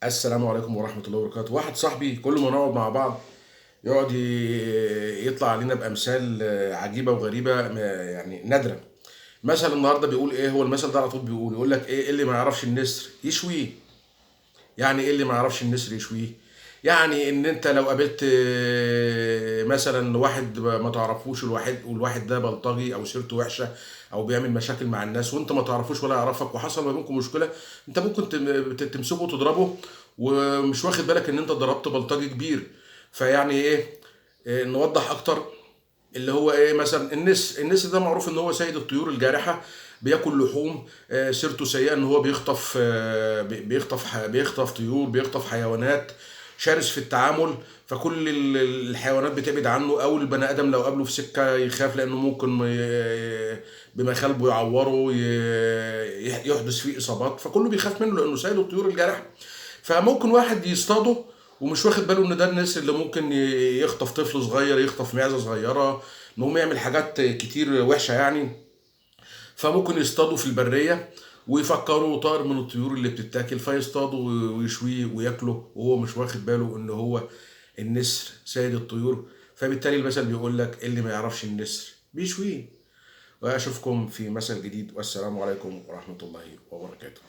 السلام عليكم ورحمة الله وبركاته. واحد صاحبي كل ما نقعد مع بعض يقعد يطلع علينا بأمثال عجيبة وغريبة، يعني نادرة. مثل النهارده بيقول ايه؟ هو المثل ده على طول يقول لك ايه اللي ما يعرفش النسر يشويه. يعني ايه اللي ما يعرفش النسر يشويه؟ يعني ان انت لو قابلت مثلا واحد ما تعرفوش، والواحد ده بلطجي او سيرته وحشه او بيعمل مشاكل مع الناس، وانت ما تعرفوش ولا يعرفك، وحصل ما بينكم مشكله، انت ممكن تمسكه وتضربه ومش واخد بالك ان انت ضربت بلطجي كبير. فيعني ايه؟ نوضح اكتر. اللي هو ايه؟ مثلا النسر ده معروف ان هو سيد الطيور الجارحه، بياكل لحوم. سيرته سيئه ان هو بيخطف، بيخطف طيور، بيخطف حيوانات. شرس في التعامل. فكل الحيوانات بتبعد عنه، او البني ادم لو قابله في سكه يخاف لانه ممكن بمخالبه يعوره، يحدث فيه اصابات، فكله بيخاف منه لانه سيد الطيور الجارحه. فممكن واحد يصطاده ومش واخد باله ان ده الناس اللي ممكن يخطف طفل صغير، يخطف معزه صغيره، ان هم يعمل حاجات كتير وحشه يعني. فممكن يصطادوا في البريه ويفكروا طائر من الطيور اللي بتتاكل، فيصطادوا ويشويه وياكله وهو مش واخد باله ان هو النسر سيد الطيور. فبالتالي المثل بيقول لك اللي ما يعرفش النسر بيشويه. واشوفكم في مثل جديد، والسلام عليكم ورحمه الله وبركاته.